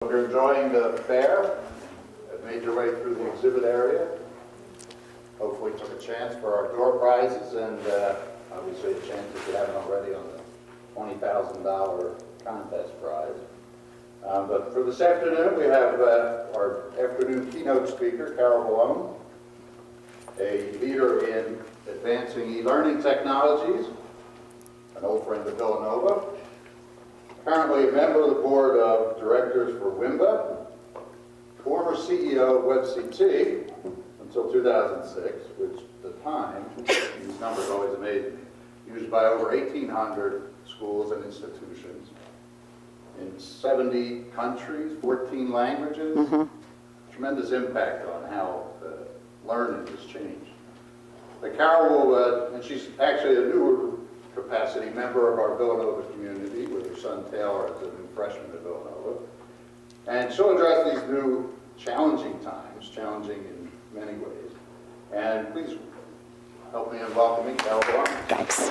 If you're enjoying the fair, have made your way through the exhibit area, hopefully took a chance for our door prizes and obviously a chance, if you haven't already, on the $20,000 contest prize. But for this afternoon, we have our afternoon keynote speaker, Carol Vallone, a leader in advancing e-learning technologies, an old friend of Villanova, currently a member of the board of directors for WIMBA, former CEO of WebCT until 2006, which at the time, these numbers always amazed me, used by over 1,800 schools and institutions in 70 countries, 14 languages. Tremendous impact on how learning has changed. But Carol will, and she's actually a newer capacity member of our Villanova community with her son Taylor as a new freshman at Villanova. And she'll address these new challenging times, challenging in many ways. And please help me in welcoming Carol Vallone. Thanks.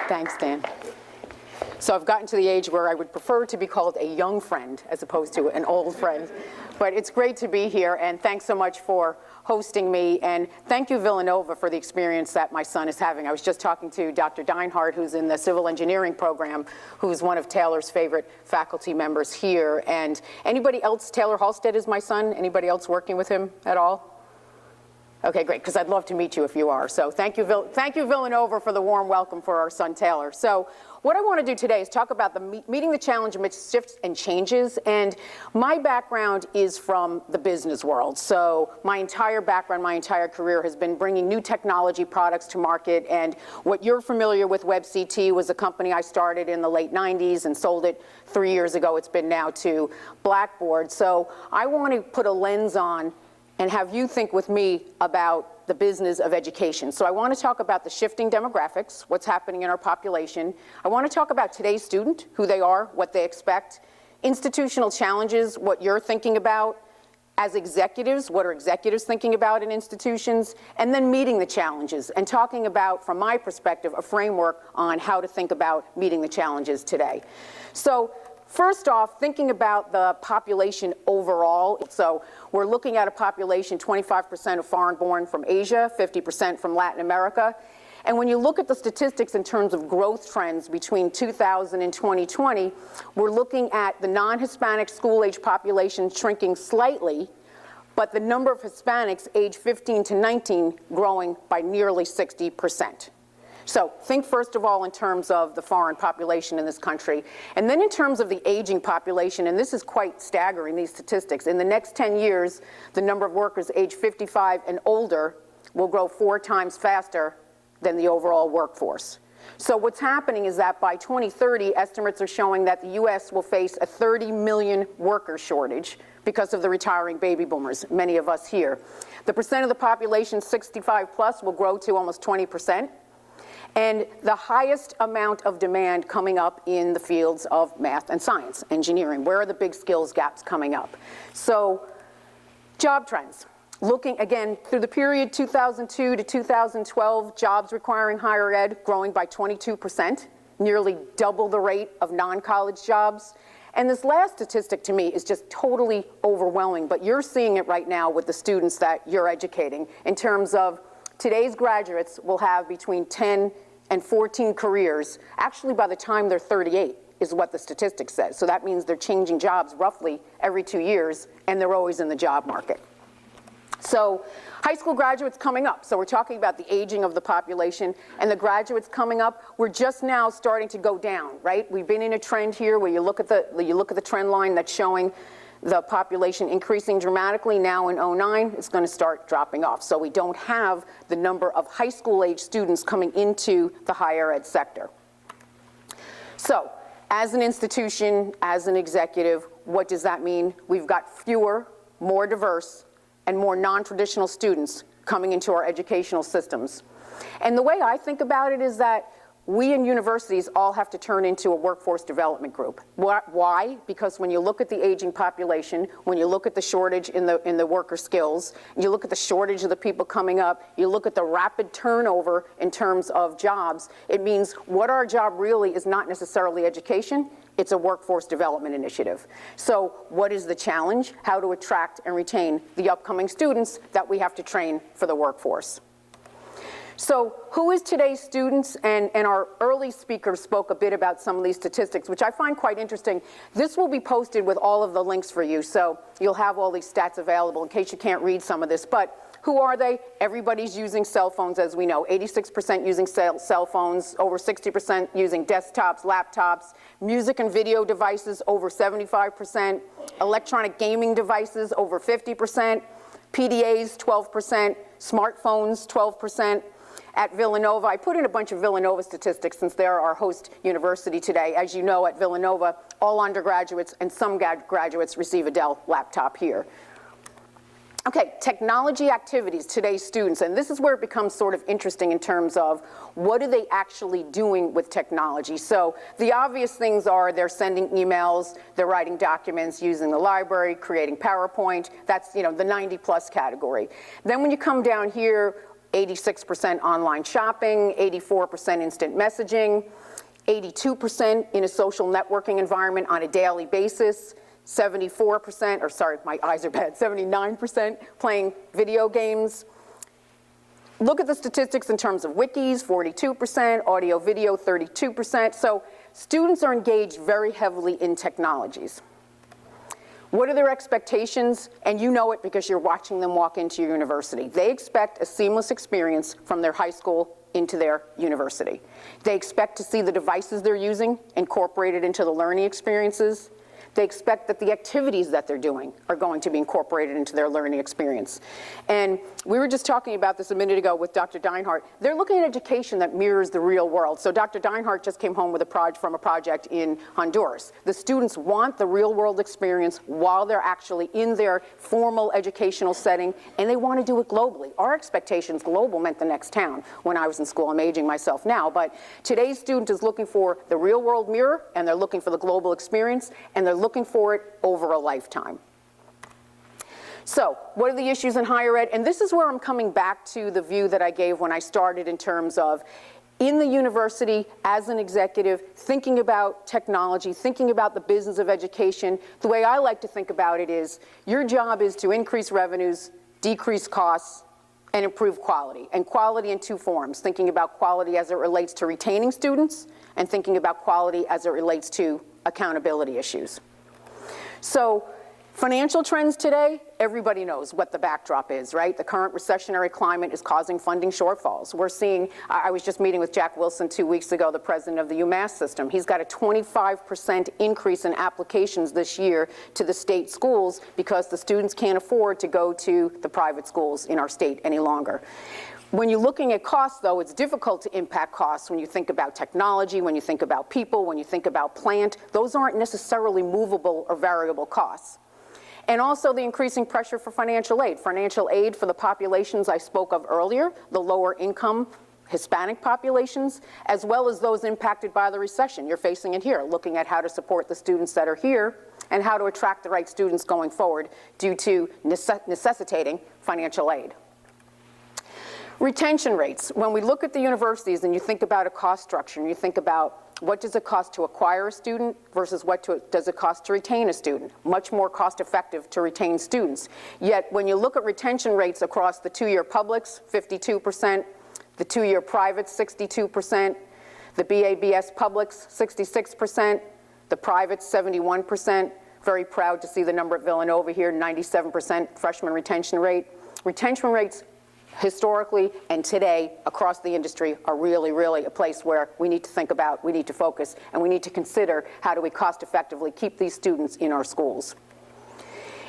Thanks, Dan. So I've gotten to the age where I would prefer to be called a young friend as opposed to an old friend. But it's great to be here, and thanks so much for hosting me. And thank you, Villanova, for the experience that my son is having. I was just talking to Dr. Deinhardt, who's in the civil engineering program, who's one of Taylor's favorite faculty members here. And anybody else, Taylor Halstead is my son. Anybody else working with him at all? Okay, great, because I'd love to meet you if you are. So thank you, Villanova, for the warm welcome for our son, Taylor. So what I want to do today is talk about meeting the challenge amidst shifts and changes. And my background is from the business world. So my entire background, my entire career has been bringing new technology products to market. And what you're familiar with, WebCT, was a company I started in the late 90s and sold it 3 years ago. It's been now to Blackboard. So I want to put a lens on and have you think with me about the business of education. So I want to talk about the shifting demographics, what's happening in our population. I want to talk about today's student, who they are, what they expect, institutional challenges, what you're thinking about as executives, what are executives thinking about in institutions, and then meeting the challenges and talking about, from my perspective, a framework on how to think about meeting the challenges today. So first off, thinking about the population overall. So we're looking at a population, 25% of foreign-born from Asia, 50% from Latin America. And when you look at the statistics in terms of growth trends between 2000 and 2020, we're looking at the non-Hispanic school-age population shrinking slightly, but the number of Hispanics age 15 to 19 growing by nearly 60%. So think first of all in terms of the foreign population in this country, and then in terms of the aging population, and this is quite staggering, these statistics. In the next 10 years, the number of workers age 55 and older will grow 4 times faster than the overall workforce. So what's happening is that by 2030, estimates are showing that the US will face a 30 million worker shortage because of the retiring baby boomers, many of us here. The percent of the population 65 plus will grow to almost 20%. And the highest amount of demand coming up in the fields of math and science, engineering. Where are the big skills gaps coming up? So, job trends. Looking, again, through the period 2002 to 2012, jobs requiring higher ed growing by 22%, nearly double the rate of non-college jobs. And this last statistic to me is just totally overwhelming, but you're seeing it right now with the students that you're educating in terms of today's graduates will have between 10 and 14 careers, actually by the time they're 38 is what the statistic says. So that means they're changing jobs roughly every 2 years, and they're always in the job market. So high school graduates coming up. So we're talking about the aging of the population and the graduates coming up. We're just now starting to go down, right? We've been in a trend here where you look at the trend line that's showing the population increasing dramatically. Now in 2009, it's going to start dropping off. So we don't have the number of high school age students coming into the higher ed sector. So as an institution, as an executive, what does that mean? We've got fewer, more diverse, and more non-traditional students coming into our educational systems. And the way I think about it is that we in universities all have to turn into a workforce development group. Why? Because when you look at the aging population, when you look at the shortage in the worker skills, you look at the shortage of the people coming up, you look at the rapid turnover in terms of jobs, it means what our job really is not necessarily education, it's a workforce development initiative. So what is the challenge? How to attract and retain the upcoming students that we have to train for the workforce. So who is today's students? And our early speakers spoke a bit about some of these statistics, which I find quite interesting. This will be posted with all of the links for you, so you'll have all these stats available in case you can't read some of this. But who are they? Everybody's using cell phones, as we know. 86% using cell phones, over 60% using desktops, laptops, music and video devices, over 75%, electronic gaming devices, over 50%, PDAs, 12%, smartphones, 12%. At Villanova, I put in a bunch of Villanova statistics since they're our host university today. As you know, at Villanova, all undergraduates and some graduates receive a Dell laptop here. Okay, technology activities, today's students, and this is where it becomes sort of interesting in terms of what are they actually doing with technology. So the obvious things are they're sending emails, they're writing documents, using the library, creating PowerPoint. That's, the 90+ category. Then when you come down here, 86% online shopping, 84% instant messaging, 82% in a social networking environment on a daily basis, 74%, or sorry, my eyes are bad, 79% playing video games. Look at the statistics in terms of wikis, 42%, audio video, 32%. So students are engaged very heavily in technologies. What are their expectations? And you know it because you're watching them walk into your university. They expect a seamless experience from their high school into their university. They expect to see the devices they're using incorporated into the learning experiences. They expect that the activities that they're doing are going to be incorporated into their learning experience. And we were just talking about this a minute ago with Dr. Deinhardt. They're looking at education that mirrors the real world. So Dr. Deinhardt just came home with from a project in Honduras. The students want the real world experience while they're actually in their formal educational setting, and they want to do it globally. Our expectations, global meant the next town when I was in school. I'm aging myself now, but today's student is looking for the real world mirror, and they're looking for the global experience, and they're looking for it over a lifetime. So, what are the issues in higher ed? And this is where I'm coming back to the view that I gave when I started in terms of in the university, as an executive, thinking about technology, thinking about the business of education. The way I like to think about it is, your job is to increase revenues, decrease costs, and improve quality. And quality in two forms, thinking about quality as it relates to retaining students, and thinking about quality as it relates to accountability issues. So, financial trends today, everybody knows what the backdrop is, right? The current recessionary climate is causing funding shortfalls. We're seeing, I was just meeting with Jack Wilson 2 weeks ago, the president of the UMass system. He's got a 25% increase in applications this year to the state schools because the students can't afford to go to the private schools in our state any longer. When you're looking at costs, though, it's difficult to impact costs when you think about technology, when you think about people, when you think about plant. Those aren't necessarily movable or variable costs. And also the increasing pressure for financial aid. Financial aid for the populations I spoke of earlier, the lower income Hispanic populations, as well as those impacted by the recession. You're facing it here, looking at how to support the students that are here and how to attract the right students going forward due to necessitating financial aid. Retention rates. When we look at the universities and you think about a cost structure and you think about what does it cost to acquire a student versus what does it cost to retain a student, much more cost effective to retain students. Yet when you look at retention rates across the two-year publics, 52%, the two-year privates, 62%, the BA/BS publics, 66%, the privates, 71%. Very proud to see the number at Villanova here, 97% freshman retention rate. Retention rates historically and today across the industry are really, really a place where we need to think about, we need to focus, and we need to consider how do we cost effectively keep these students in our schools.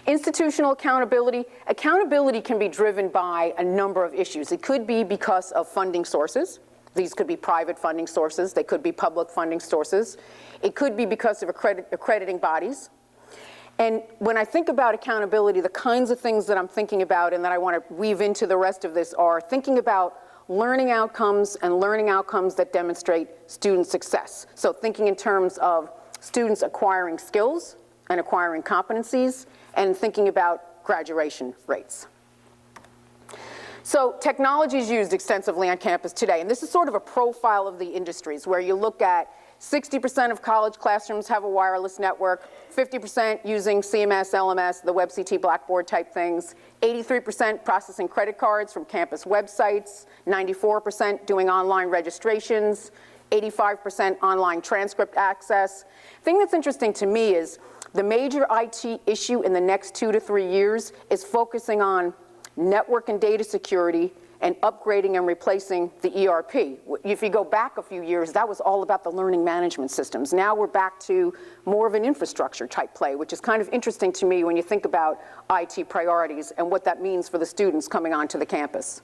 Institutional accountability. Accountability can be driven by a number of issues. It could be because of funding sources. These could be private funding sources. They could be public funding sources. It could be because of accrediting bodies. And when I think about accountability, the kinds of things that I'm thinking about and that I want to weave into the rest of this are thinking about learning outcomes and learning outcomes that demonstrate student success. So thinking in terms of students acquiring skills and acquiring competencies, and thinking about graduation rates. So technology is used extensively on campus today, and this is sort of a profile of the industries where you look at 60% of college classrooms have a wireless network, 50% using CMS, LMS, the WebCT, Blackboard type things, 83% processing credit cards from campus websites, 94% doing online registrations, 85% online transcript access. The thing that's interesting to me is the major IT issue in the next 2 to 3 years is focusing on network and data security and upgrading and replacing the ERP. If you go back a few years, that was all about the learning management systems. Now we're back to more of an infrastructure type play, which is kind of interesting to me when you think about IT priorities and what that means for the students coming onto the campus.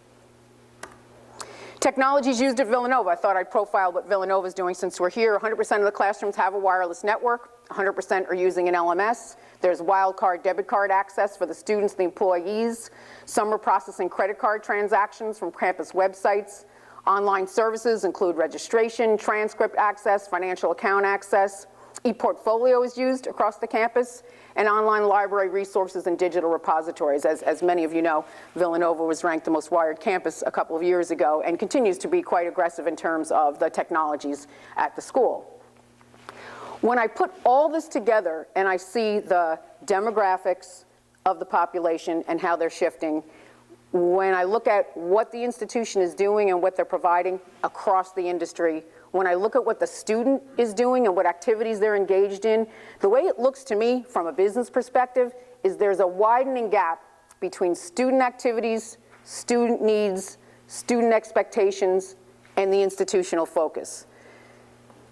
Technology is used at Villanova. I thought I'd profile what Villanova is doing since we're here. 100% of the classrooms have a wireless network. 100% are using an LMS. There's wildcard debit card access for the students, the employees. Some are processing credit card transactions from campus websites. Online services include registration, transcript access, financial account access. ePortfolio is used across the campus, and online library resources and digital repositories. As many of you know, Villanova was ranked the most wired campus a couple of years ago and continues to be quite aggressive in terms of the technologies at the school. When I put all this together and I see the demographics of the population and how they're shifting, when I look at what the institution is doing and what they're providing across the industry, when I look at what the student is doing and what activities they're engaged in, the way it looks to me from a business perspective is there's a widening gap between student activities, student needs, student expectations, and the institutional focus.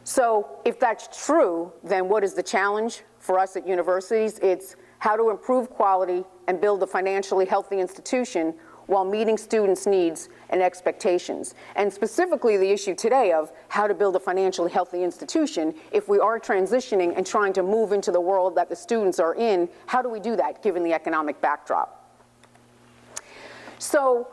So if that's true, then what is the challenge for us at universities? It's how to improve quality and build a financially healthy institution while meeting students' needs and expectations. And specifically the issue today of how to build a financially healthy institution if we are transitioning and trying to move into the world that the students are in, how do we do that given the economic backdrop? So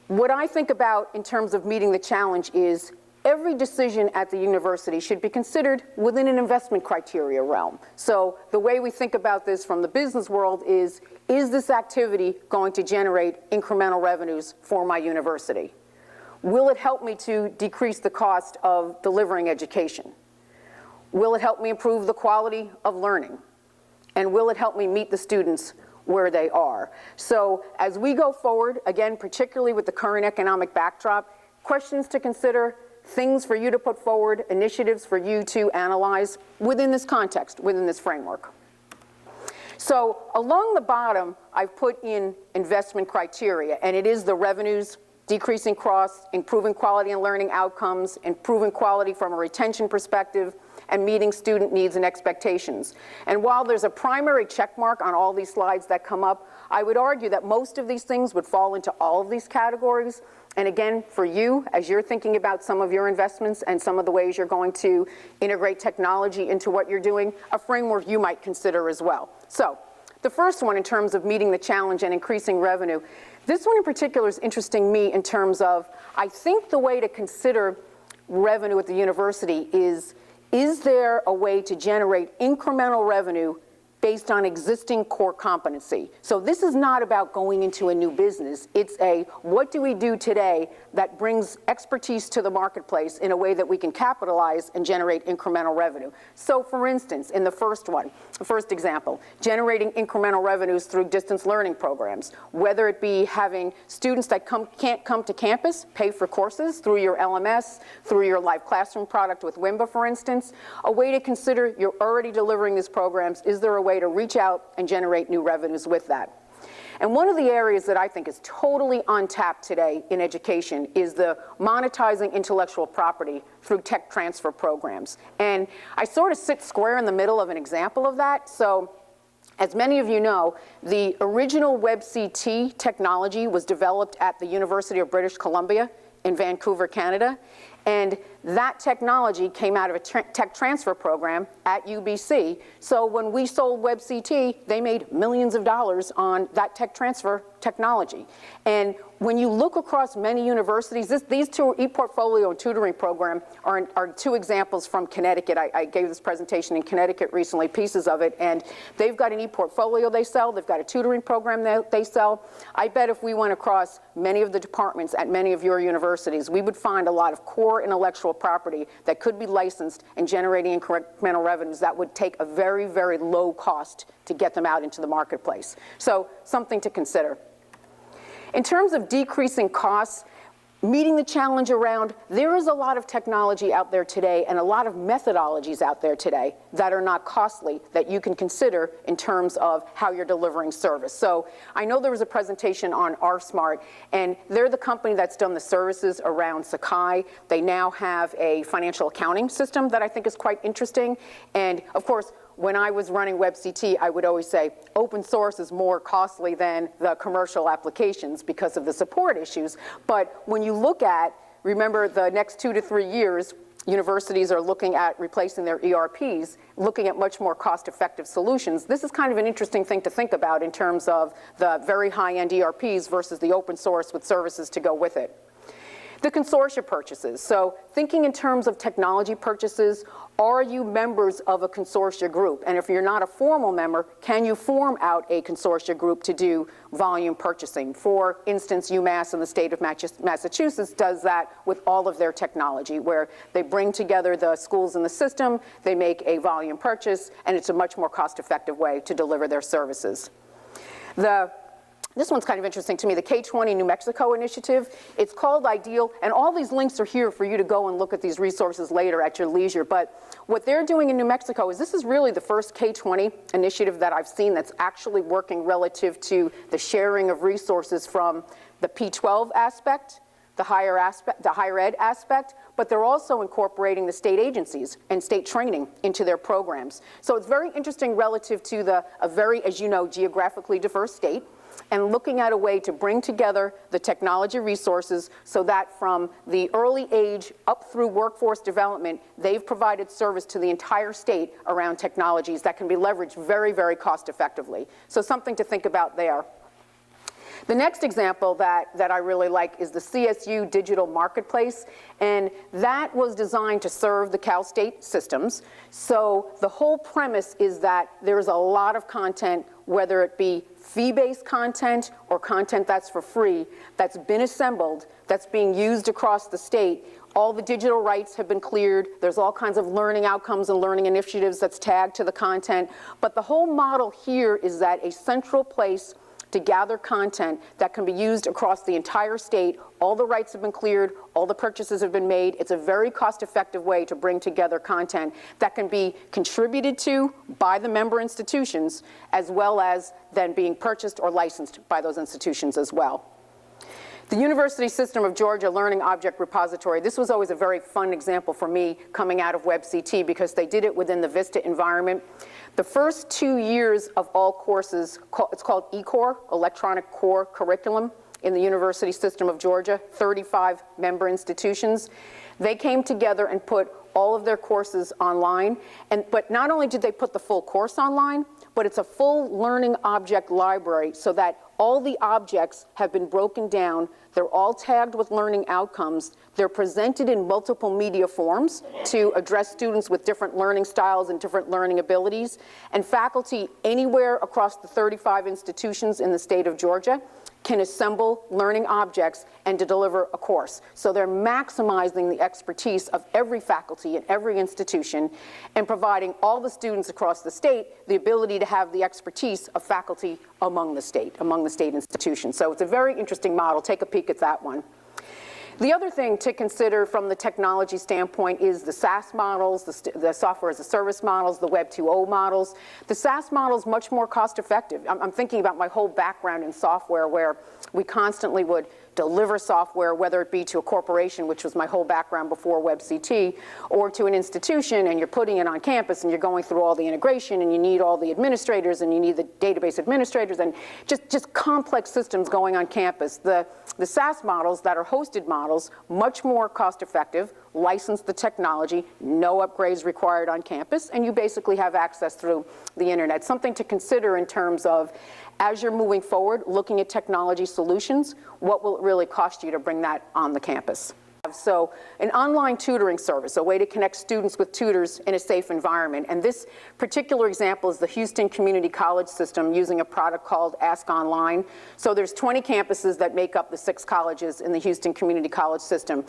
what I think about in terms of meeting the challenge is every decision at the university should be considered within an investment criteria realm. So the way we think about this from the business world is this activity going to generate incremental revenues for my university? Will it help me to decrease the cost of delivering education? Will it help me improve the quality of learning? And will it help me meet the students where they are? So as we go forward, again, particularly with the current economic backdrop, questions to consider, things for you to put forward, initiatives for you to analyze within this context, within this framework. So along the bottom, I've put in investment criteria, and it is the revenues, decreasing costs, improving quality and learning outcomes, improving quality from a retention perspective, and meeting student needs and expectations. And while there's a primary check mark on all these slides that come up, I would argue that most of these things would fall into all of these categories. And again, for you, as you're thinking about some of your investments and some of the ways you're going to integrate technology into what you're doing, a framework you might consider as well. So the first one in terms of meeting the challenge and increasing revenue, this one in particular is interesting me in terms of, I think the way to consider revenue at the university is there a way to generate incremental revenue based on existing core competency? So this is not about going into a new business. It's a, what do we do today that brings expertise to the marketplace in a way that we can capitalize and generate incremental revenue? So for instance, in the first example, generating incremental revenues through distance learning programs, whether it be having students that can't come to campus, pay for courses through your LMS, through your live classroom product with WIMBA, for instance. A way to consider, you're already delivering these programs, is there a way to reach out and generate new revenues with that? And one of the areas that I think is totally untapped today in education is the monetizing intellectual property through tech transfer programs. And I sort of sit square in the middle of an example of that. So as many of you know, the original WebCT technology was developed at the University of British Columbia in Vancouver, Canada. And that technology came out of a tech transfer program at UBC. So when we sold WebCT, they made millions of dollars on that tech transfer technology. And when you look across many universities, these two, ePortfolio and tutoring program, are two examples from Connecticut. I gave this presentation in Connecticut recently, pieces of it, and they've got an ePortfolio they sell, they've got a tutoring program that they sell. I bet if we went across many of the departments at many of your universities, we would find a lot of core intellectual property that could be licensed and generating incremental revenues that would take a very, very low cost to get them out into the marketplace. So something to consider. In terms of decreasing costs, meeting the challenge around, there is a lot of technology out there today and a lot of methodologies out there today that are not costly that you can consider in terms of how you're delivering service. So I know there was a presentation on RSmart, and they're the company that's done the services around Sakai. They now have a financial accounting system that I think is quite interesting. And of course, when I was running WebCT, I would always say open source is more costly than the commercial applications because of the support issues. But when you look at, remember, the next 2 to 3 years, universities are looking at replacing their ERPs, looking at much more cost-effective solutions. This is kind of an interesting thing to think about in terms of the very high-end ERPs versus the open source with services to go with it. The consortia purchases. So thinking in terms of technology purchases, are you members of a consortia group? And if you're not a formal member, can you form out a consortia group to do volume purchasing? For instance, UMass in the state of Massachusetts does that with all of their technology, where they bring together the schools in the system, they make a volume purchase, and it's a much more cost-effective way to deliver their services. This one's kind of interesting to me, the K-20 New Mexico initiative. It's called IDEAL, and all these links are here for you to go and look at these resources later at your leisure. But what they're doing in New Mexico is this is really the first K-20 initiative that I've seen that's actually working relative to the sharing of resources from the P-12 aspect, the higher ed aspect, but they're also incorporating the state agencies and state training into their programs. So it's very interesting relative to a very, as you know, geographically diverse state, and looking at a way to bring together the technology resources so that from the early age up through workforce development, they've provided service to the entire state around technologies that can be leveraged very, very cost effectively. So something to think about there. The next example that I really like is the CSU Digital Marketplace, and that was designed to serve the Cal State systems. So the whole premise is that there's a lot of content, whether it be fee-based content or content that's for free, that's been assembled, that's being used across the state. All the digital rights have been cleared. There's all kinds of learning outcomes and learning initiatives that's tagged to the content. But the whole model here is that a central place to gather content that can be used across the entire state. All the rights have been cleared, all the purchases have been made. It's a very cost-effective way to bring together content that can be contributed to by the member institutions, as well as then being purchased or licensed by those institutions as well. The University System of Georgia Learning Object Repository, this was always a very fun example for me coming out of WebCT because they did it within the Vista environment. The first 2 years of all courses, it's called eCore, Electronic Core Curriculum, in the University System of Georgia, 35 member institutions. They came together and put all of their courses online. But not only did they put the full course online, but it's a full learning object library so that all the objects have been broken down. They're all tagged with learning outcomes. They're presented in multiple media forms to address students with different learning styles and different learning abilities. And faculty anywhere across the 35 institutions in the state of Georgia can assemble learning objects and to deliver a course. So they're maximizing the expertise of every faculty in every institution and providing all the students across the state the ability to have the expertise of faculty among the state institutions. So it's a very interesting model. Take a peek at that one. The other thing to consider from the technology standpoint is the SaaS models, the software as a service models, the Web 2.0 models. The SaaS model is much more cost effective. I'm thinking about my whole background in software where we constantly would deliver software, whether it be to a corporation, which was my whole background before WebCT, or to an institution, and you're putting it on campus and you're going through all the integration and you need all the administrators and you need the database administrators and just complex systems going on campus. The SaaS models that are hosted models models, much more cost effective, license the technology, no upgrades required on campus, and you basically have access through the internet. Something to consider in terms of, as you're moving forward, looking at technology solutions, what will it really cost you to bring that on the campus? So an online tutoring service, a way to connect students with tutors in a safe environment. And this particular example is the Houston Community College system using a product called Ask Online. So there's 20 campuses that make up the 6 colleges in the Houston Community College system.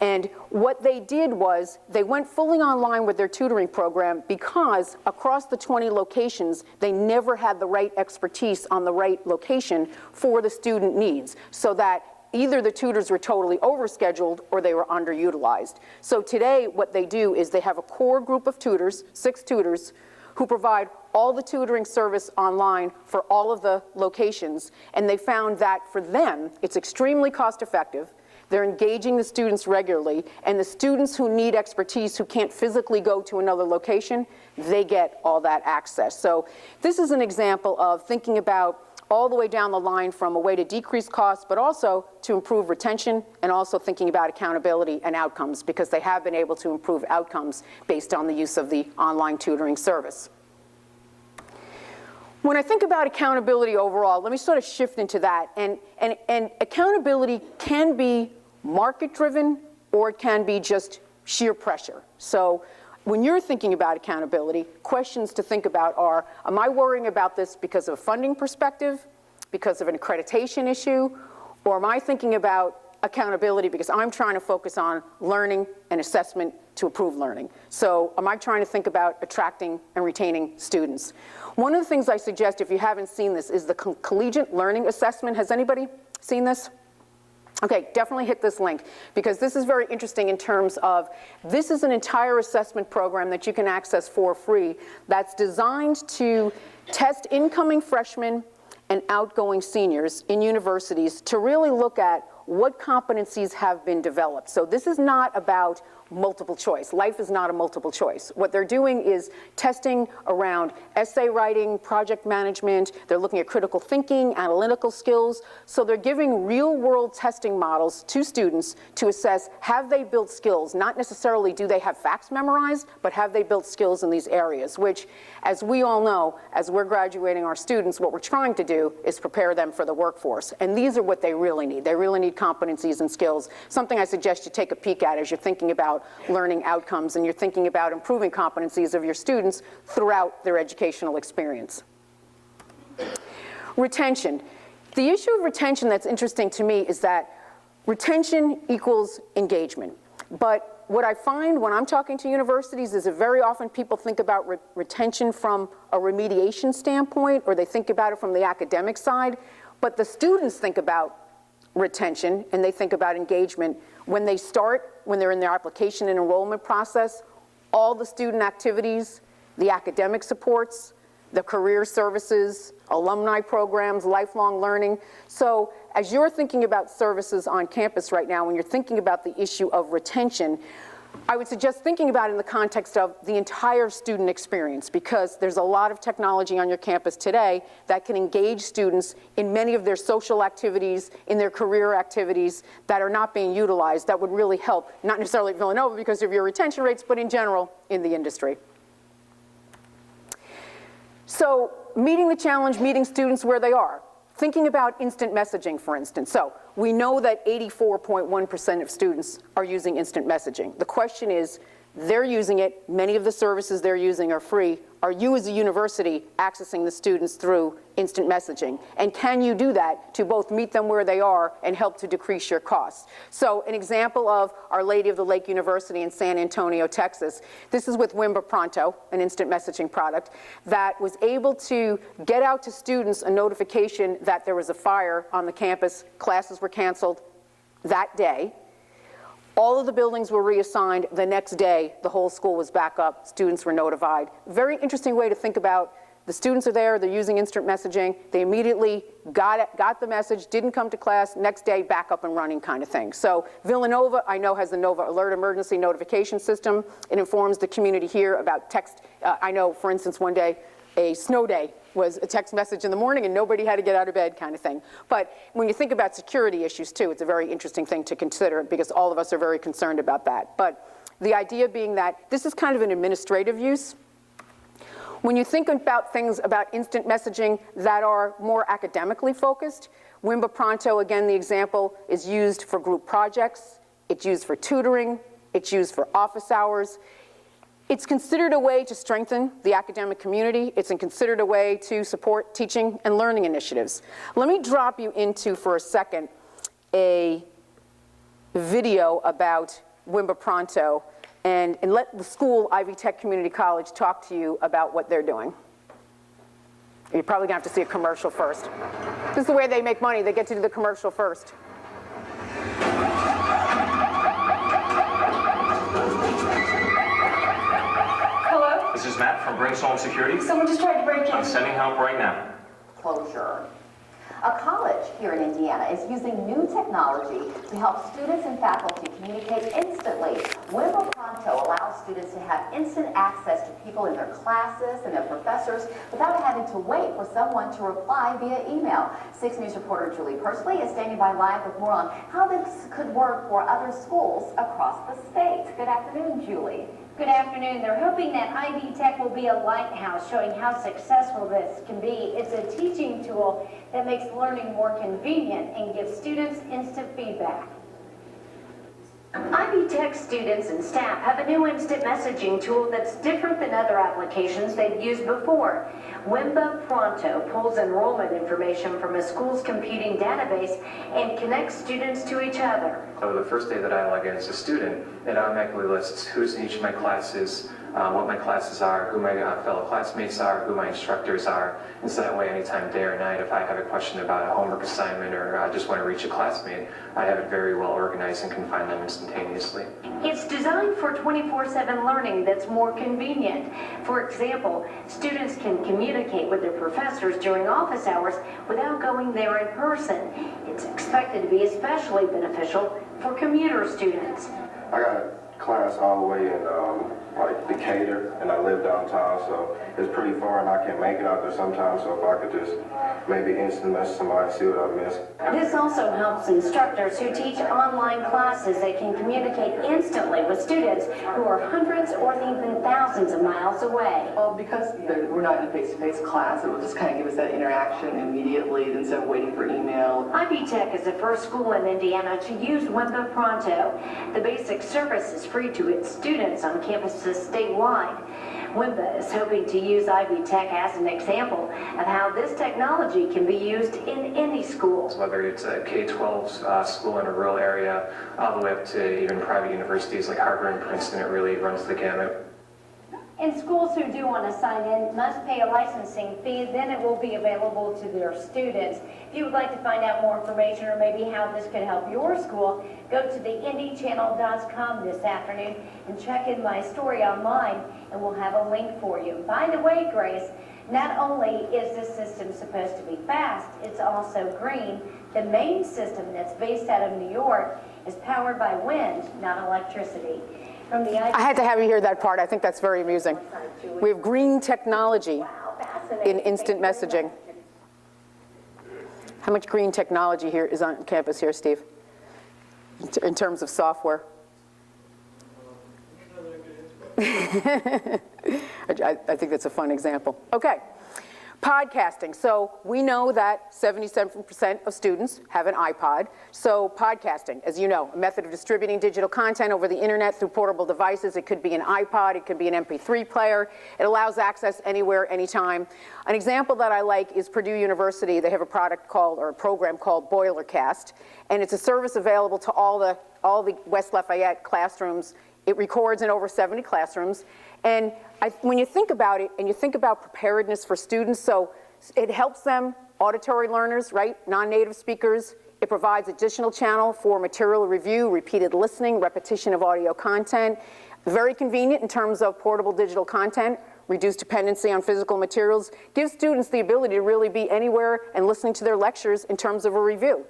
And what they did was they went fully online with their tutoring program because across the 20 locations, they never had the right expertise on the right location for the student needs, so that either the tutors were totally overscheduled or they were underutilized. So today what they do is they have a core group of tutors, 6 tutors, who provide all the tutoring service online for all of the locations, and they found that for them it's extremely cost effective. They're engaging the students regularly, and the students who need expertise, who can't physically go to another location, they get all that access. So this is an example of thinking about all the way down the line from a way to decrease costs, but also to improve retention, and also thinking about accountability and outcomes, because they have been able to improve outcomes based on the use of the online tutoring service. When I think about accountability overall, let me sort of shift into that. And accountability can be market-driven, or it can be just sheer pressure. So when you're thinking about accountability, questions to think about are, am I worrying about this because of a funding perspective, because of an accreditation issue, or am I thinking about accountability because I'm trying to focus on learning and assessment to improve learning? So am I trying to think about attracting and retaining students? One of the things I suggest, if you haven't seen this, is the collegiate learning assessment. Has anybody seen this? Okay, definitely hit this link, because this is very interesting in terms of, this is an entire assessment program that you can access for free that's designed to test incoming freshmen and outgoing seniors in universities to really look at what competencies have been developed. So this is not about multiple choice. Life is not a multiple choice. What they're doing is testing around essay writing, project management. They're looking at critical thinking, analytical skills. So they're giving real-world testing models to students to assess, have they built skills? Not necessarily do they have facts memorized, but have they built skills in these areas, which, as we all know, as we're graduating our students, what we're trying to do is prepare them for the workforce. And these are what they really need. They really need competencies and skills. Something I suggest you take a peek at as you're thinking about learning outcomes and you're thinking about improving competencies of your students throughout their educational experience. Retention. The issue of retention that's interesting to me is that retention equals engagement. But what I find when I'm talking to universities is that very often people think about retention from a remediation standpoint, or they think about it from the academic side, but the students think about retention and they think about engagement when they start, when they're in their application and enrollment process. All the student activities, the academic supports, the career services, alumni programs, lifelong learning. So as you're thinking about services on campus right now, when you're thinking about the issue of retention, I would suggest thinking about it in the context of the entire student experience, because there's a lot of technology on your campus today that can engage students in many of their social activities, in their career activities that are not being utilized, that would really help, not necessarily at Villanova because of your retention rates, but in general in the industry. So meeting the challenge, meeting students where they are. Thinking about instant messaging, for instance. So we know that 84.1% of students are using instant messaging. The question is, they're using it, many of the services they're using are free. Are you as a university accessing the students through instant messaging? And can you do that to both meet them where they are and help to decrease your costs? So an example of Our Lady of the Lake University in San Antonio, Texas. This is with Wimba Pronto, an instant messaging product that was able to get out to students a notification that there was a fire on the campus, classes were canceled that day. All of the buildings were reassigned. The next day, the whole school was back up. Students were notified. Very interesting way to think about, the students are there, they're using instant messaging. They immediately got the message, didn't come to class, next day back up and running kind of thing. So Villanova, I know, has the Nova Alert emergency notification system. It informs the community here about text. I know, for instance, one day, a snow day was a text message in the morning and nobody had to get out of bed kind of thing. But when you think about security issues too, it's a very interesting thing to consider because all of us are very concerned about that. But the idea being that this is kind of an administrative use. When you think about things about instant messaging that are more academically focused, Wimba Pronto, again, the example, is used for group projects, it's used for tutoring, it's used for office hours. It's considered a way to strengthen the academic community. It's considered a way to support teaching and learning initiatives. Let me drop you into, for a second, a video about Wimba Pronto and let the school, Ivy Tech Community College, talk to you about what they're doing. You're probably gonna have to see a commercial first. This is the way they make money. They get to do the commercial first. This is Matt from Brinks Home Security. Someone just tried to break in. I'm sending help right now. Closure. A college here in Indiana is using new technology to help students and faculty communicate instantly. Wimba Pronto allows students to have instant access to people in their classes and their professors without having to wait for someone to reply via email. 6 News reporter Julie Persley is standing by live with more on how this could work for other schools across the state. Good afternoon, Julie. Good afternoon. They're hoping that Ivy Tech will be a lighthouse showing how successful this can be. It's a teaching tool that makes learning more convenient and gives students instant feedback. Ivy Tech students and staff have a new instant messaging tool that's different than other applications they've used before. Wimba Pronto pulls enrollment information from a school's computing database and connects students to each other. So the first day that I log in as a student, it automatically lists who's in each of my classes, what my classes are, who my fellow classmates are, who my instructors are. And so that way, anytime day or night, if I have a question about a homework assignment or I just want to reach a classmate, I have it very well organized and can find them instantaneously. It's designed for 24/7 learning that's more convenient. For example, students can communicate with their professors during office hours without going there in person. It's expected to be especially beneficial for commuter students. I got a class all the way in like Decatur, and I live downtown, so it's pretty far, and I can't make it out there sometimes. So if I could just maybe instant message somebody, see what I missed. This also helps instructors who teach online classes. They can communicate instantly with students who are hundreds or even thousands of miles away. Well, because we're not in a face-to-face class, it will just kind of give us that interaction immediately instead of waiting for email. Ivy Tech is the first school in Indiana to use Wimba Pronto. The basic service is free to its students on campuses statewide. Wimba is hoping to use Ivy Tech as an example of how this technology can be used in any school. Whether it's a K-12 school in a rural area, all the way up to even private universities like Harvard and Princeton, it really runs the gamut. And schools who do want to sign in must pay a licensing fee, then it will be available to their students. If you would like to find out more information or maybe how this could help your school, go to the IndyChannel.com this afternoon and check in my story online and we'll have a link for you. By the way, Grace, not only is this system supposed to be fast, it's also green. The main system that's based out of New York is powered by wind, not electricity. From the I had to have you hear that part. I think that's very amusing. We have green technology in instant messaging. How much green technology here is on campus here, Steve, in terms of software? I think that's a fun example. Okay. Podcasting. So we know that 77% of students have an iPod. So podcasting, as you know, a method of distributing digital content over the internet through portable devices. It could be an iPod, it could be an MP3 player. It allows access anywhere, anytime. An example that I like is Purdue University. They have a product called, or a program called Boilercast, and it's a service available to all the West Lafayette classrooms. It records in over 70 classrooms. And when you think about it, and you think about preparedness for students, so it helps them, auditory learners, right, non-native speakers. It provides additional channel for material review, repeated listening, repetition of audio content. Very convenient in terms of portable digital content, reduced dependency on physical materials, gives students the ability to really be anywhere and listening to their lectures in terms of a review.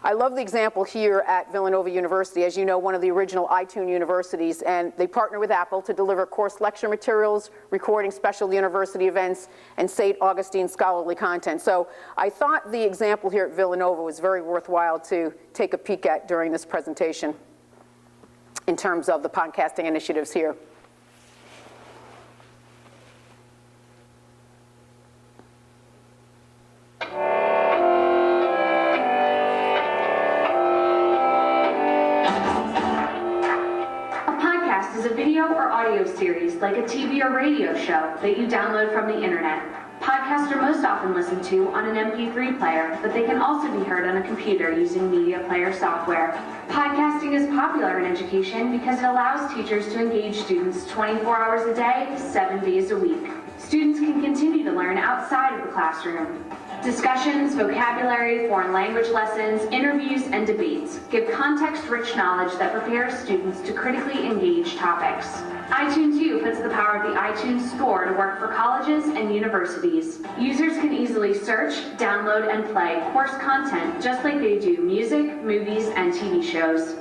I love the example here at Villanova University, as you know, one of the original iTunes universities, and they partner with Apple to deliver course lecture materials, recording special university events, and St. Augustine scholarly content. So I thought the example here at Villanova was very worthwhile to take a peek at during this presentation in terms of the podcasting initiatives here. Is a video or audio series like a TV or radio show that you download from the internet. Podcasts are most often listened to on an MP3 player, but they can also be heard on a computer using media player software. Podcasting is popular in education because it allows teachers to engage students 24 hours a day, 7 days a week. Students can continue to learn outside of the classroom. Discussions, vocabulary, foreign language lessons, interviews, and debates give context-rich knowledge that prepares students to critically engage topics. iTunes U puts the power of the iTunes Store to work for colleges and universities. Users can easily search, download, and play course content just like they do music, movies, and TV shows.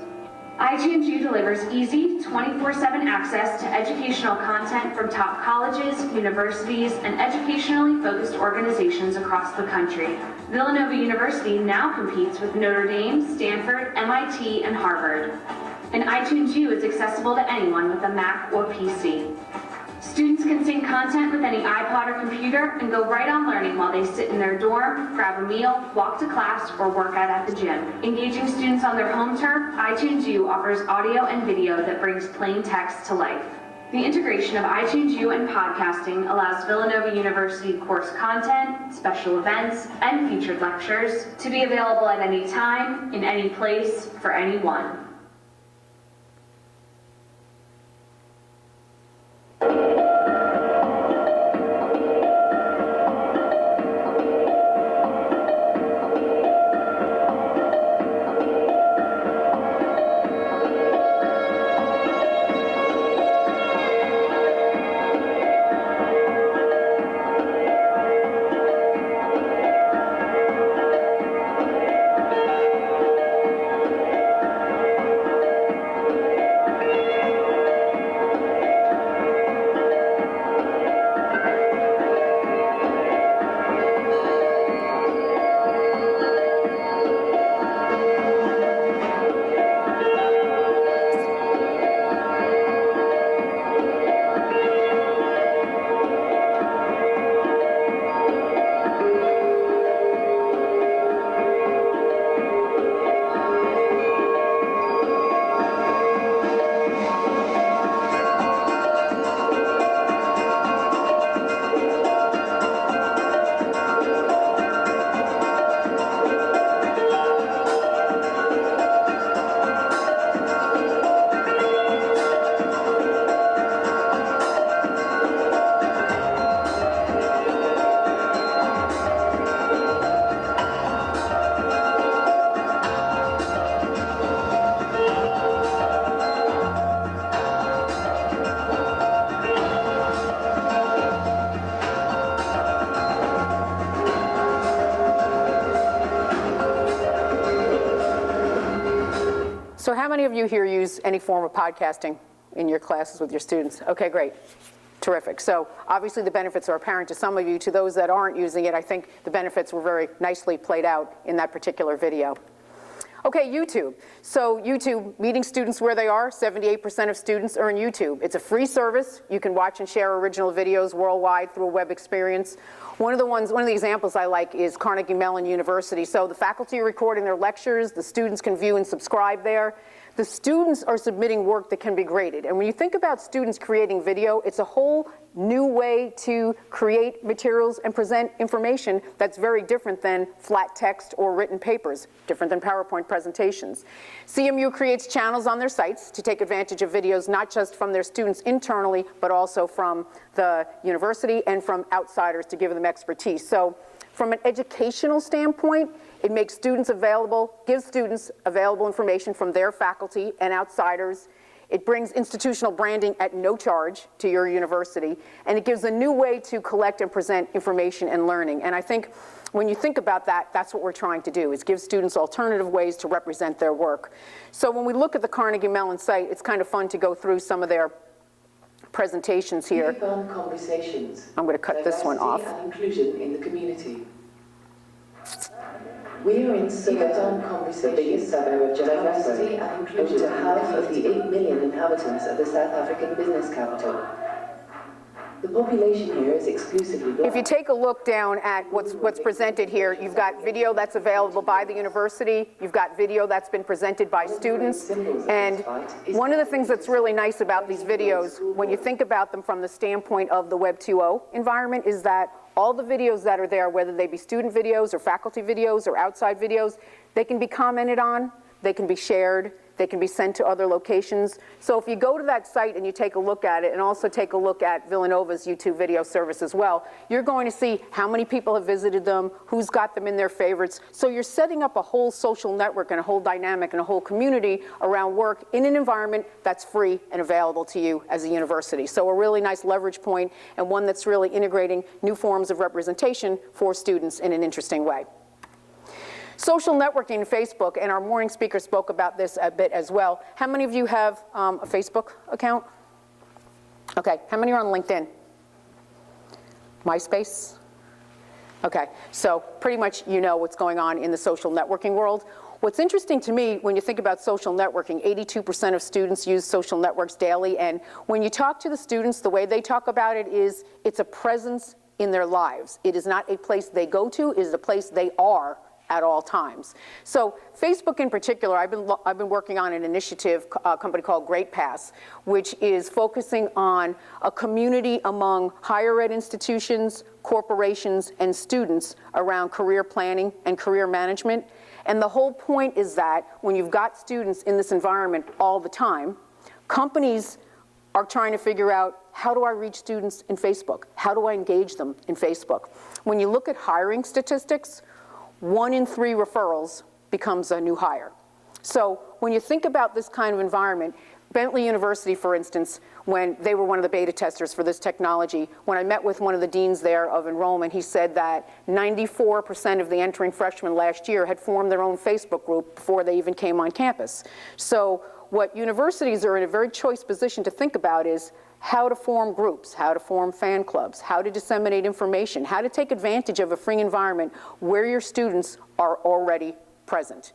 iTunes U delivers easy, 24/7 access to educational content from top colleges, universities, and educationally focused organizations across the country. Villanova University now competes with Notre Dame, Stanford, MIT, and Harvard. And iTunes U is accessible to anyone with a Mac or PC. Students can sync content with any iPod or computer and go right on learning while they sit in their dorm, grab a meal, walk to class, or work out at the gym. Engaging students on their home turf, iTunes U offers audio and video that brings plain text to life. The integration of iTunes U and podcasting allows Villanova University course content, special events, and featured lectures to be available at any time, in any place, for anyone. So how many of you here use any form of podcasting in your classes with your students? Okay, great. Terrific. So obviously the benefits are apparent to some of you. To those that aren't using it, I think the benefits were very nicely played out in that particular video. Okay, YouTube. So YouTube, meeting students where they are, 78% of students are in YouTube. It's a free service. You can watch and share original videos worldwide through a web experience. One of the examples I like is Carnegie Mellon University. So the faculty are recording their lectures, the students can view and subscribe there. The students are submitting work that can be graded. And when you think about students creating video, it's a whole new way to create materials and present information that's very different than flat text or written papers, different than PowerPoint presentations. CMU creates channels on their sites to take advantage of videos not just from their students internally, but also from the university and from outsiders to give them expertise. So from an educational standpoint, it makes students available, gives students available information from their faculty and outsiders. It brings institutional branding at no charge to your university, and it gives a new way to collect and present information and learning. And I think when you think about that, that's what we're trying to do, is give students alternative ways to represent their work. So when we look at the Carnegie Mellon site, it's kind of fun to go through some of their presentations here. Conversations. I'm going to cut this one off. And inclusion in the community. We are in Villanova conversations, the biggest suburb of diversity and inclusion, to half of the 8 million inhabitants of the South African business capital. The population here is exclusively Black. If you take a look down at what's presented here, you've got video that's available by the university, you've got video that's been presented by students, and one of the things that's really nice about these videos, when you think about them from the standpoint of the Web 2.0 environment, is that all the videos that are there, whether they be student videos or faculty videos or outside videos, they can be commented on, they can be shared, they can be sent to other locations. So if you go to that site and you take a look at it, and also take a look at Villanova's YouTube video service as well, you're going to see how many people have visited them, who's got them in their favorites. So you're setting up a whole social network and a whole dynamic and a whole community around work in an environment that's free and available to you as a university. So a really nice leverage point, and one that's really integrating new forms of representation for students in an interesting way. Social networking in Facebook, and our morning speaker spoke about this a bit as well. How many of you have a Facebook account? Okay, how many are on LinkedIn? MySpace? Okay, so pretty much you know what's going on in the social networking world. What's interesting to me when you think about social networking, 82% of students use social networks daily, and when you talk to the students, the way they talk about it is it's a presence in their lives. It is not a place they go to, it is a place they are at all times. So Facebook in particular, I've been working on an initiative, a company called Great Pass, which is focusing on a community among higher ed institutions, corporations, and students around career planning and career management. And the whole point is that when you've got students in this environment all the time, companies are trying to figure out, how do I reach students in Facebook? How do I engage them in Facebook? When you look at hiring statistics, 1 in 3 referrals becomes a new hire. So when you think about this kind of environment, Bentley University, for instance, when they were one of the beta testers for this technology, when I met with one of the deans there of enrollment, he said that 94% of the entering freshmen last year had formed their own Facebook group before they even came on campus. So what universities are in a very choice position to think about is how to form groups, how to form fan clubs, how to disseminate information, how to take advantage of a free environment where your students are already present.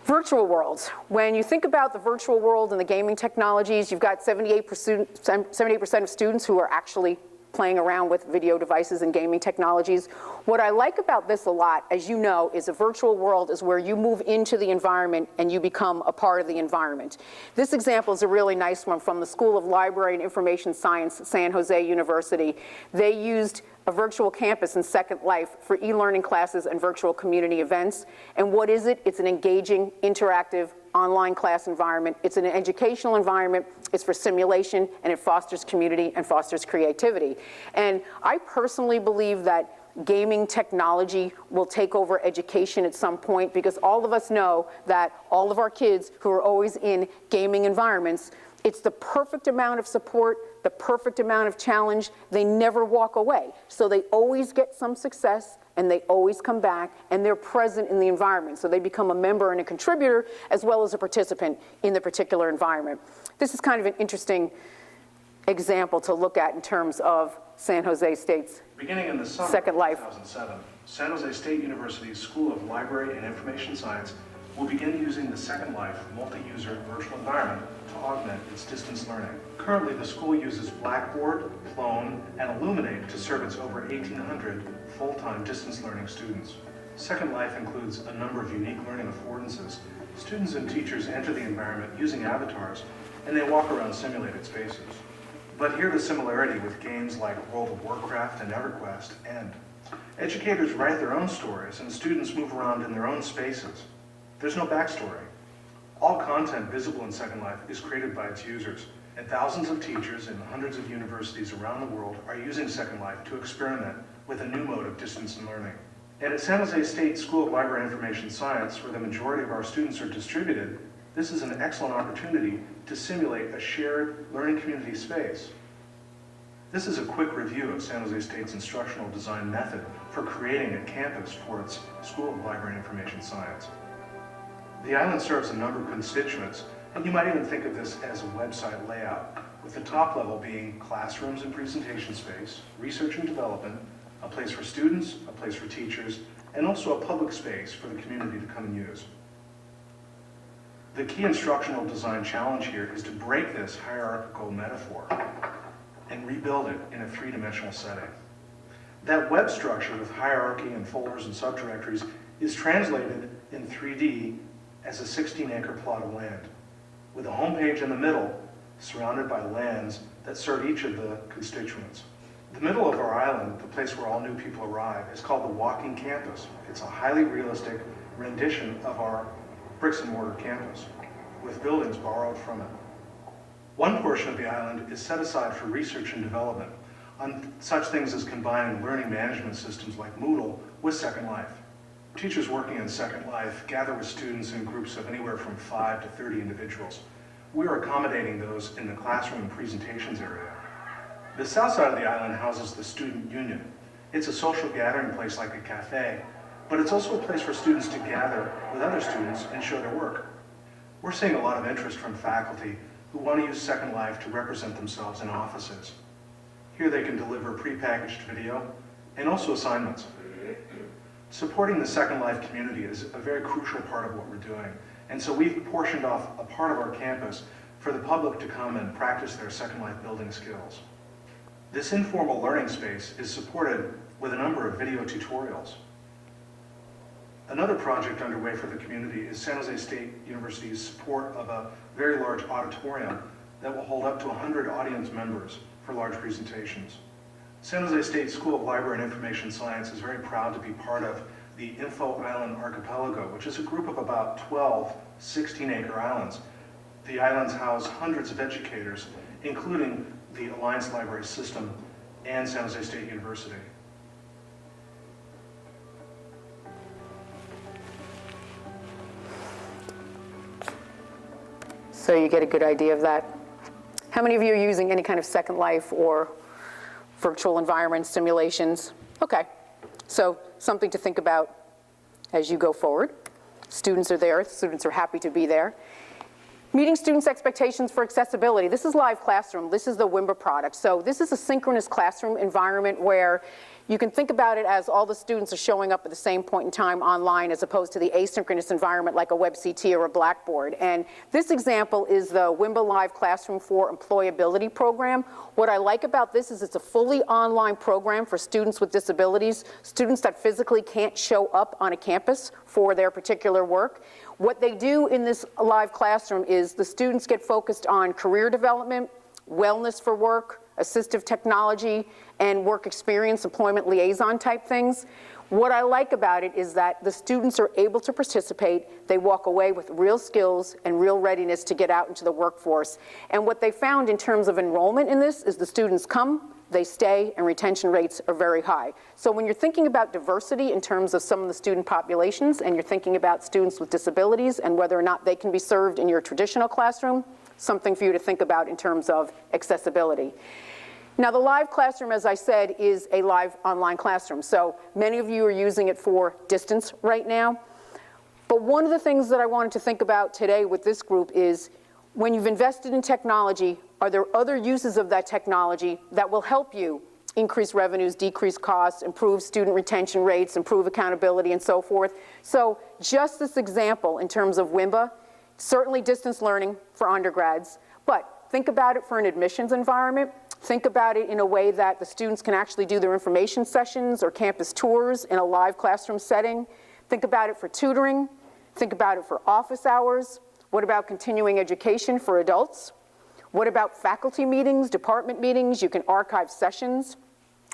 Virtual worlds. When you think about the virtual world and the gaming technologies, you've got 78% of students who are actually playing around with video devices and gaming technologies. What I like about this a lot, as you know, is a virtual world is where you move into the environment and you become a part of the environment. This example is a really nice one from the School of Library and Information Science, San Jose University. They used a virtual campus in Second Life for e-learning classes and virtual community events. And what is it? It's an engaging, interactive, online class environment. It's an educational environment. It's for simulation, and it fosters community and fosters creativity. And I personally believe that gaming technology will take over education at some point, because all of us know that all of our kids who are always in gaming environments, it's the perfect amount of support, the perfect amount of challenge. They never walk away. So they always get some success, and they always come back, and they're present in the environment. So they become a member and a contributor, as well as a participant in the particular environment. This is kind of an interesting example to look at in terms of San Jose State's Beginning in the summer Second of Life. 2007, San Jose State University's School of Library and Information Science will begin using the Second Life multi-user virtual environment to augment its distance learning. Currently, the school uses Blackboard, Plone, and Illuminate to serve its over 1,800 full-time distance learning students. Second Life includes a number of unique learning affordances. Students and teachers enter the environment using avatars, and they walk around simulated spaces. But here the similarity with games like World of Warcraft and EverQuest end. Educators write their own stories, and students move around in their own spaces. There's no backstory. All content visible in Second Life is created by its users, and thousands of teachers in hundreds of universities around the world are using Second Life to experiment with a new mode of distance learning. And at San Jose State School of Library and Information Science, where the majority of our students are distributed, This is an excellent opportunity to simulate a shared learning community space. This is a quick review of San Jose State's instructional design method for creating a campus for its School of Library and Information Science. The island serves a number of constituents, and you might even think of this as a website layout, with the top level being classrooms and presentation space, research and development, a place for students, a place for teachers, and also a public space for the community to come and use. The key instructional design challenge here is to break this hierarchical metaphor and rebuild it in a three-dimensional setting. That web structure with hierarchy and folders and subdirectories is translated in 3D as a 16-acre plot of land, with a home page in the middle surrounded by lands that serve each of the constituents. The middle of our island, the place where all new people arrive, is called the walking campus. It's a highly realistic rendition of our bricks and mortar campus, with buildings borrowed from it. One portion of the island is set aside for research and development on such things as combining learning management systems like Moodle with Second Life. Teachers working in Second Life gather with students in groups of anywhere from 5 to 30 individuals. We are accommodating those in the classroom and presentations area. The south side of the island houses the Student Union. It's a social gathering place like a cafe, but it's also a place for students to gather with other students and show their work. We're seeing a lot of interest from faculty who want to use Second Life to represent themselves in offices. Here they can deliver prepackaged video and also assignments. Supporting the Second Life community is a very crucial part of what we're doing, and so we've portioned off a part of our campus for the public to come and practice their Second Life building skills. This informal learning space is supported with a number of video tutorials. Another project underway for the community is San Jose State University's support of a very large auditorium that will hold up to 100 audience members for large presentations. San Jose State School of Library and Information Science is very proud to be part of the Info Island Archipelago, which is a group of about 12 16-acre islands. The islands house hundreds of educators, including the Alliance Library System and San Jose State University. So you get a good idea of that. How many of you are using any kind of Second Life or virtual environment simulations? Okay, so something to think about as you go forward. Students are there, students are happy to be there. Meeting students' expectations for accessibility. This is Live Classroom. This is the WIMBA product. So this is a synchronous classroom environment where you can think about it as all the students are showing up at the same point in time online as opposed to the asynchronous environment like a WebCT or a Blackboard. And this example is the WIMBA Live Classroom for Employability program. What I like about this is it's a fully online program for students with disabilities, students that physically can't show up on a campus for their particular work. What they do in this live classroom is the students get focused on career development, wellness for work, assistive technology, and work experience, employment liaison type things. What I like about it is that the students are able to participate. They walk away with real skills and real readiness to get out into the workforce. And what they found in terms of enrollment in this is the students come, they stay, and retention rates are very high. So when you're thinking about diversity in terms of some of the student populations, and you're thinking about students with disabilities and whether or not they can be served in your traditional classroom, something for you to think about in terms of accessibility. Now, the live classroom, as I said, is a live online classroom. So many of you are using it for distance right now. But one of the things that I wanted to think about today with this group is when you've invested in technology, are there other uses of that technology that will help you increase revenues, decrease costs, improve student retention rates, improve accountability, and so forth? So just this example in terms of WIMBA, certainly distance learning for undergrads, but think about it for an admissions environment. Think about it in a way that the students can actually do their information sessions or campus tours in a live classroom setting. Think about it for tutoring. Think about it for office hours. What about continuing education for adults? What about faculty meetings, department meetings? You can archive sessions.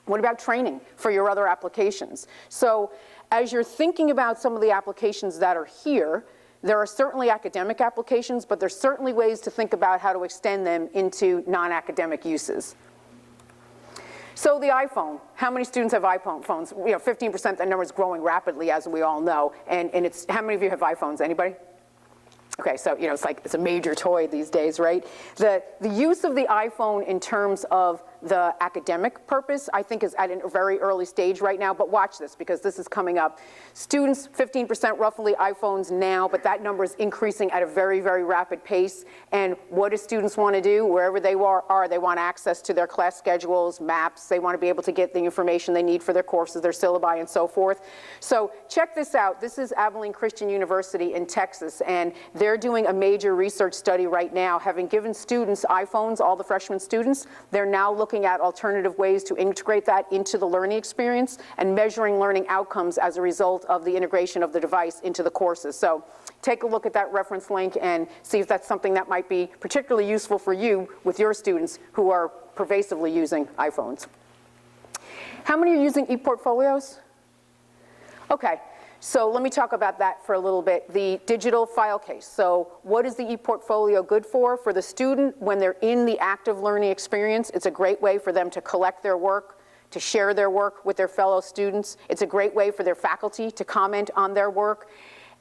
What about training for your other applications? So as you're thinking about some of the applications that are here, there are certainly academic applications, but there's certainly ways to think about how to extend them into non-academic uses. So the iPhone, how many students have iPhone phones? 15%, that number is growing rapidly, as we all know. And it's, how many of you have iPhones? Anybody? Okay, so, you know, it's a major toy these days, right? The use of the iPhone in terms of the academic purpose, I think, is at a very early stage right now, but watch this because this is coming up. Students, 15% roughly iPhones now, but that number is increasing at a very, very rapid pace. And what do students want to do? Wherever they are, they want access to their class schedules, maps, they want to be able to get the information they need for their courses, their syllabi, and so forth. So check this out. This is Abilene Christian University in Texas, and they're doing a major research study right now, having given students iPhones, all the freshman students. They're now looking at alternative ways to integrate that into the learning experience and measuring learning outcomes as a result of the integration of the device into the courses. So take a look at that reference link and see if that's something that might be particularly useful for you with your students who are pervasively using iPhones. How many are using ePortfolios? Okay. So let me talk about that for a little bit. The digital file case. So what is the ePortfolio good for? For the student, when they're in the active learning experience, it's a great way for them to collect their work, to share their work with their fellow students. It's a great way for their faculty to comment on their work.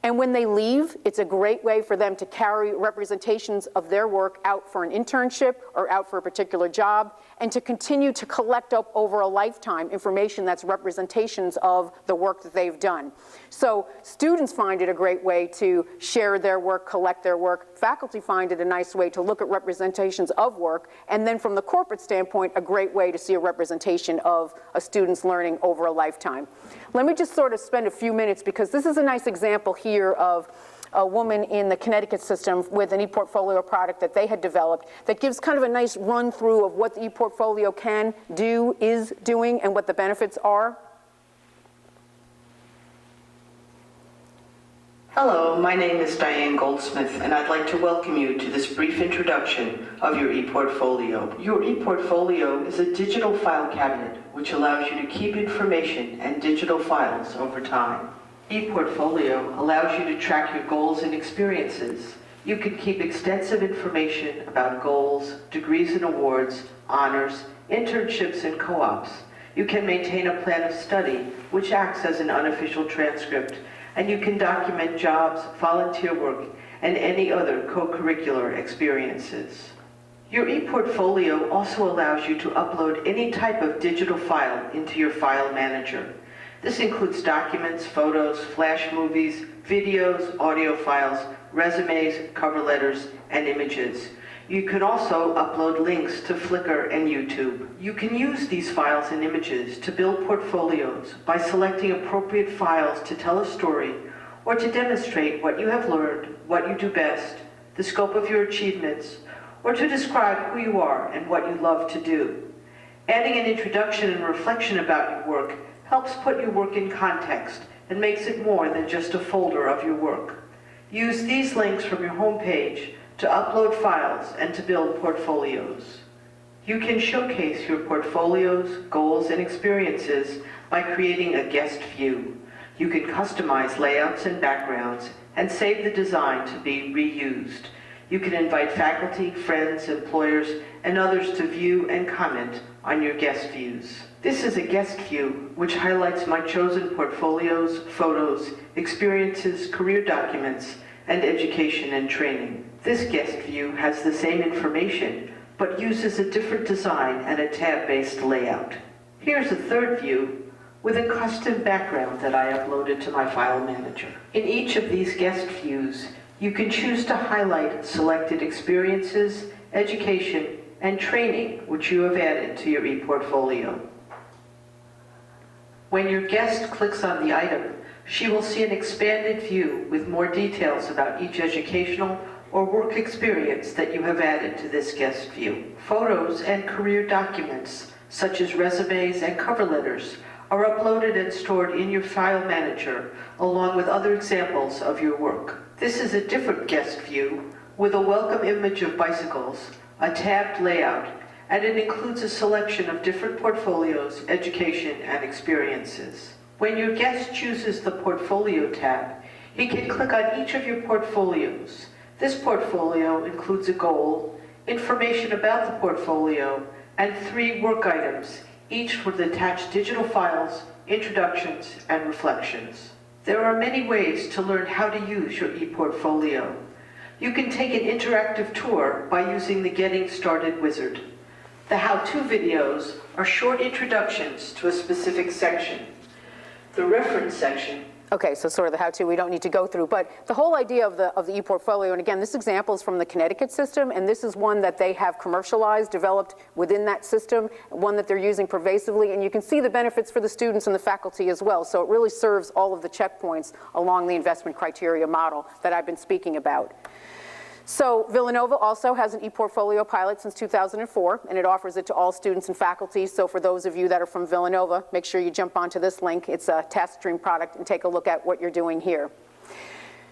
And when they leave, it's a great way for them to carry representations of their work out for an internship or out for a particular job, and to continue to collect up over a lifetime information that's representations of the work that they've done. So students find it a great way to share their work, collect their work. Faculty find it a nice way to look at representations of work, and then from the corporate standpoint, a great way to see a representation of a student's learning over a lifetime. Let me just sort of spend a few minutes, because this is a nice example here of a woman in the Connecticut system with an ePortfolio product that they had developed that gives kind of a nice run through of what the ePortfolio can do, is doing, and what the benefits are. Hello, my name is Diane Goldsmith, and I'd like to welcome you to this brief introduction of your ePortfolio. Your ePortfolio is a digital file cabinet which allows you to keep information and digital files over time. ePortfolio allows you to track your goals and experiences. You can keep extensive information about goals, degrees and awards, honors, internships, and co-ops. You can maintain a plan of study, which acts as an unofficial transcript, and you can document jobs, volunteer work, and any other co-curricular experiences. Your ePortfolio also allows you to upload any type of digital file into your file manager. This includes documents, photos, flash movies, videos, audio files, resumes, cover letters, and images. You can also upload links to Flickr and YouTube. You can use these files and images to build portfolios by selecting appropriate files to tell a story or to demonstrate what you have learned, what you do best, the scope of your achievements, or to describe who you are and what you love to do. Adding an introduction and reflection about your work helps put your work in context and makes it more than just a folder of your work. Use these links from your homepage to upload files and to build portfolios. You can showcase your portfolios, goals, and experiences by creating a guest view. You can customize layouts and backgrounds and save the design to be reused. You can invite faculty, friends, employers, and others to view and comment on your guest views. This is a guest view which highlights my chosen portfolios, photos, experiences, career documents, and education and training. This guest view has the same information, but uses a different design and a tab-based layout. Here's a third view with a custom background that I uploaded to my file manager. In each of these guest views, you can choose to highlight selected experiences, education, and training which you have added to your ePortfolio. When your guest clicks on the item, she will see an expanded view with more details about each educational or work experience that you have added to this guest view. Photos and career documents, such as resumes and cover letters, are uploaded and stored in your file manager, along with other examples of your work. This is a different guest view with a welcome image of bicycles, a tabbed layout, and it includes a selection of different portfolios, education, and experiences. When your guest chooses the Portfolio tab, he can click on each of your portfolios. This portfolio includes a goal, information about the portfolio, and 3 work items, each with attached digital files, introductions, and reflections. There are many ways to learn how to use your ePortfolio. You can take an interactive tour by using the Getting Started wizard. The how-to videos are short introductions to a specific section. The reference section. Okay, so sort of the how-to we don't need to go through, but the whole idea of the e-portfolio, and again, this example is from the Connecticut system, and this is one that they have commercialized, developed within that system, one that they're using pervasively, and you can see the benefits for the students and the faculty as well. So it really serves all of the checkpoints along the investment criteria model that I've been speaking about. So Villanova also has an e-portfolio pilot since 2004, and it offers it to all students and faculty. So for those of you that are from Villanova, make sure you jump onto this link. It's a TaskStream product, and take a look at what you're doing here.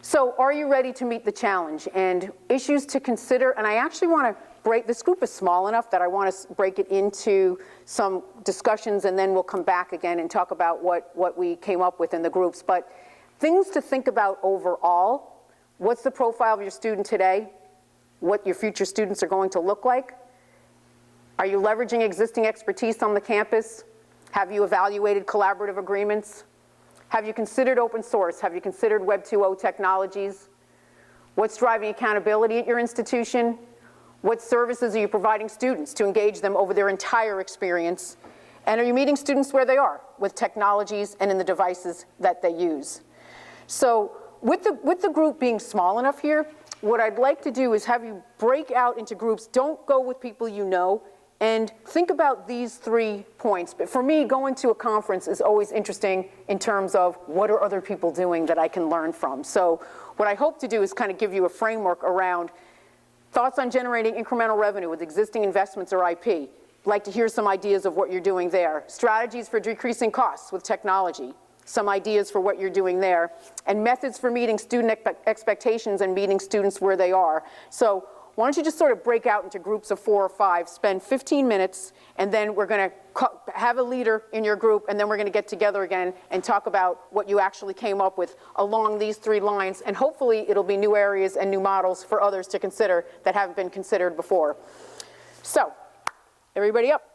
So are you ready to meet the challenge? And issues to consider, and I actually want to break, this group is small enough that I want to break it into some discussions, and then we'll come back again and talk about what we came up with in the groups. But things to think about overall. What's the profile of your student today? What your future students are going to look like? Are you leveraging existing expertise on the campus? Have you evaluated collaborative agreements? Have you considered open source? Have you considered Web 2.0 technologies? What's driving accountability at your institution? What services are you providing students to engage them over their entire experience? And are you meeting students where they are with technologies and in the devices that they use? So with the group being small enough here, what I'd like to do is have you break out into groups. Don't go with people you know, and think about these 3 points. But for me, going to a conference is always interesting in terms of what are other people doing that I can learn from. So what I hope to do is kind of give you a framework around thoughts on generating incremental revenue with existing investments or IP. I'd like to hear some ideas of what you're doing there. Strategies for decreasing costs with technology. Some ideas for what you're doing there, and methods for meeting student expectations and meeting students where they are. So why don't you just sort of break out into groups of 4 or 5, spend 15 minutes, and then we're going to have a leader in your group, and then we're going to get together again and talk about what you actually came up with along these 3 lines, and hopefully it'll be new areas and new models for others to consider that haven't been considered before. So, everybody up.